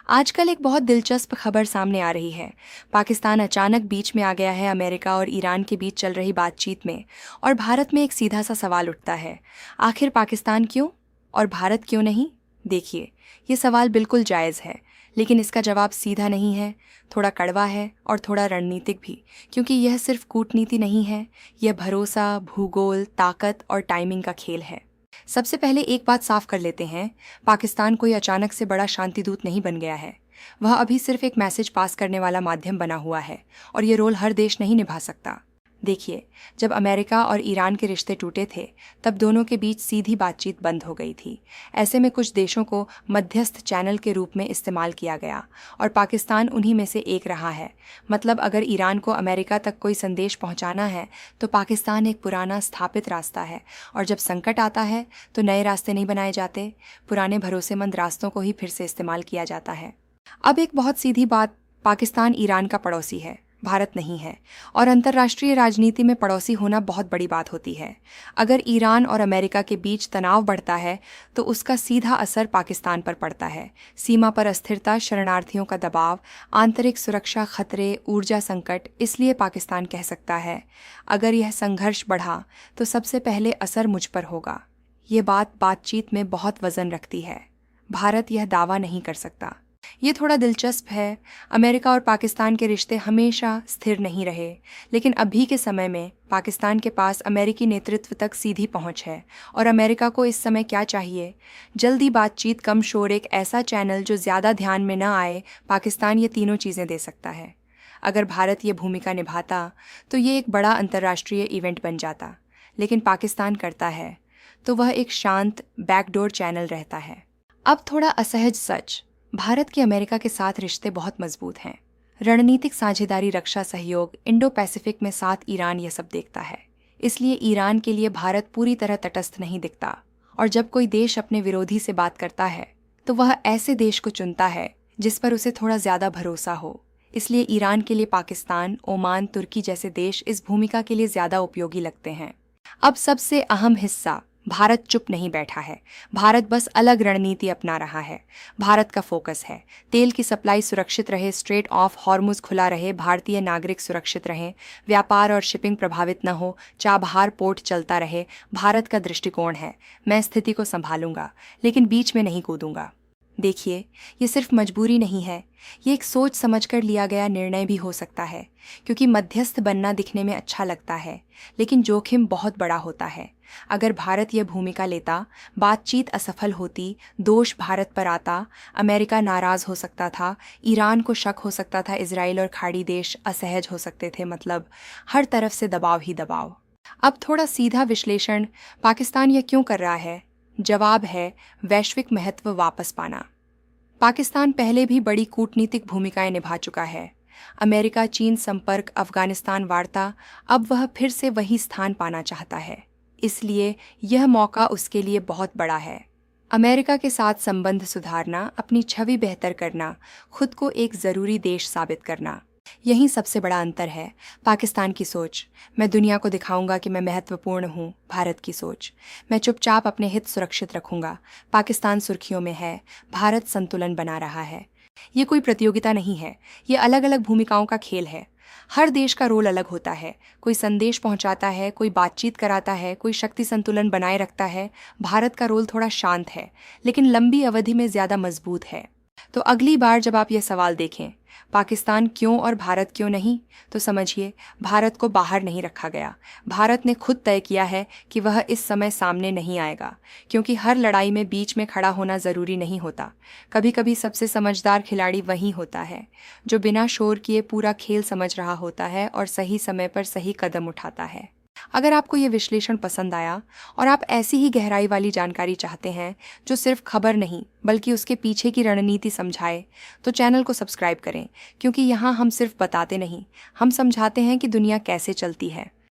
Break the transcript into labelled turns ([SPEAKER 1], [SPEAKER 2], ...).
[SPEAKER 1] आजकल एक बहुत दिलचस्प खबर सामने आ रही है। पाकिस्तान अचानक बीच में आ गया है अमेरिका और ईरान के बीच चल रही बातचीत में। और भारत में एक सीधा सा सवाल उठता है, आखिर पाकिस्तान क्यों और भारत क्यों नहीं? देखिए, ये सवाल बिल्कुल जायज़ है, लेकिन इसका जवाब सीधा नहीं है, थोड़ा कड़वा है और थोड़ा रणनीतिक भी, क्योंकि यह सिर्फ कूटनीति नहीं है, यह भरोसा, भूगोल, ताकत और टाइमिंग का खेल है। सबसे पहले एक बात साफ कर लेते हैं, पाकिस्तान कोई अचानक से बड़ा शांतिदूत नहीं बन गया है। वह अभी सिर्फ एक मैसेज पास करने वाला माध्यम बना हुआ है और ये रोल हर देश नहीं निभा सकता। देखिए, जब अमेरिका और ईरान के रिश्ते टूटे थे, तब दोनों के बीच सीधी बातचीत बंद हो गई थी। ऐसे में कुछ देशों को मध्यस्थ चैनल के रूप में इस्तेमाल किया गया और पाकिस्तान उन्हीं में से एक रहा है। मतलब अगर ईरान को अमेरिका तक कोई संदेश पहुंचाना है, तो पाकिस्तान एक पुराना स्थापित रास्ता है, और जब संकट आता है तो नए रास्ते नहीं बनाए जाते, पुराने भरोसेमंद रास्तों को ही फिर से इस्तेमाल किया जाता है। अब एक बहुत सीधी बात, पाकिस्तान ईरान का पड़ोसी है, भारत नहीं है, और अंतर्राष्ट्रीय राजनीति में पड़ोसी होना बहुत बड़ी बात होती है। अगर ईरान और अमेरिका के बीच तनाव बढ़ता है तो उसका सीधा असर पाकिस्तान पर पड़ता है। सीमा पर अस्थिरता, शरणार्थियों का दबाव, आंतरिक सुरक्षा खतरे, ऊर्जा संकट। इसलिए पाकिस्तान कह सकता है, अगर यह संघर्ष बढ़ा तो सबसे पहले असर मुझ पर होगा। ये बातचीत में बहुत वजन रखती है। भारत यह दावा नहीं कर सकता। ये थोड़ा दिलचस्प है। अमेरिका और पाकिस्तान के रिश्ते हमेशा स्थिर नहीं रहे, लेकिन अभी के समय में पाकिस्तान के पास अमेरिकी नेतृत्व तक सीधी पहुंच है। और अमेरिका को इस समय क्या चाहिए? जल्दी बातचीत, कम शोर, एक ऐसा चैनल जो ज़्यादा ध्यान में न आए। पाकिस्तान ये तीनों चीज़ें दे सकता है। अगर भारत ये भूमिका निभाता तो ये एक बड़ा अंतर्राष्ट्रीय इवेंट बन जाता, लेकिन पाकिस्तान करता है तो वह एक शांत बैकडोर चैनल रहता है। अब थोड़ा असहज सच, भारत के अमेरिका के साथ रिश्ते बहुत मजबूत हैं। रणनीतिक साझेदारी, रक्षा सहयोग, इंडो पैसिफिक में साथ ईरान ये सब देखता है। इसलिए ईरान के लिए भारत पूरी तरह तटस्थ नहीं दिखता। और जब कोई देश अपने विरोधी से बात करता है तो वह ऐसे देश को चुनता है जिस पर उसे थोड़ा ज़्यादा भरोसा हो। इसलिए ईरान के लिए पाकिस्तान, ओमान, तुर्की जैसे देश इस भूमिका के लिए ज़्यादा उपयोगी लगते हैं। अब सबसे अहम हिस्सा, भारत चुप नहीं बैठा है। भारत बस अलग रणनीति अपना रहा है। भारत का फोकस है तेल की सप्लाई सुरक्षित रहे, स्ट्रेट ऑफ हॉर्मुज खुला रहे, भारतीय नागरिक सुरक्षित रहें, व्यापार और शिपिंग प्रभावित न हो, चाबहार पोर्ट चलता रहे। भारत का दृष्टिकोण है, मैं स्थिति को संभालूंगा लेकिन बीच में नहीं कूदूंगा। देखिए, ये सिर्फ मजबूरी नहीं है, ये एक सोच समझकर लिया गया निर्णय भी हो सकता है, क्योंकि मध्यस्थ बनना दिखने में अच्छा लगता है, लेकिन जोखिम बहुत बड़ा होता है। अगर भारत यह भूमिका लेता, बातचीत असफल होती, दोष भारत पर आता, अमेरिका नाराज हो सकता था, ईरान को शक हो सकता था, इजराइल और खाड़ी देश असहज हो सकते थे। मतलब हर तरफ से दबाव ही दबाव। अब थोड़ा सीधा विश्लेषण, पाकिस्तान यह क्यों कर रहा है? जवाब है वैश्विक महत्व वापस पाना। पाकिस्तान पहले भी बड़ी कूटनीतिक भूमिकाएं निभा चुका है। अमेरिका चीन संपर्क, अफगानिस्तान वार्ता, अब वह फिर से वही स्थान पाना चाहता है। इसलिए यह मौका उसके लिए बहुत बड़ा है। अमेरिका के साथ संबंध सुधारना, अपनी छवि बेहतर करना, खुद को एक ज़रूरी देश साबित करना, यही सबसे बड़ा अंतर है। पाकिस्तान की सोच, मैं दुनिया को दिखाऊंगा कि मैं महत्वपूर्ण हूँ। भारत की सोच, मैं चुपचाप अपने हित सुरक्षित रखूंगा। पाकिस्तान सुर्खियों में है, भारत संतुलन बना रहा है। ये कोई प्रतियोगिता नहीं है, ये अलग अलग भूमिकाओं का खेल है। हर देश का रोल अलग होता है, कोई संदेश पहुंचाता है, कोई बातचीत कराता है, कोई शक्ति संतुलन बनाए रखता है। भारत का रोल थोड़ा शांत है, लेकिन लंबी अवधि में ज़्यादा मजबूत है। तो अगली बार जब आप ये सवाल देखें, पाकिस्तान क्यों और भारत क्यों नहीं, तो समझिए भारत को बाहर नहीं रखा गया। भारत ने खुद तय किया है कि वह इस समय सामने नहीं आएगा, क्योंकि हर लड़ाई में बीच में खड़ा होना ज़रूरी नहीं होता। कभी कभी सबसे समझदार खिलाड़ी वही होता है जो बिना शोर किए पूरा खेल समझ रहा होता है और सही समय पर सही कदम उठाता है। अगर आपको ये विश्लेषण पसंद आया और आप ऐसी ही गहराई वाली जानकारी चाहते हैं जो सिर्फ खबर नहीं बल्कि उसके पीछे की रणनीति समझाए, तो चैनल को सब्सक्राइब करें, क्योंकि यहाँ हम सिर्फ बताते नहीं, हम समझाते हैं कि दुनिया कैसे चलती है।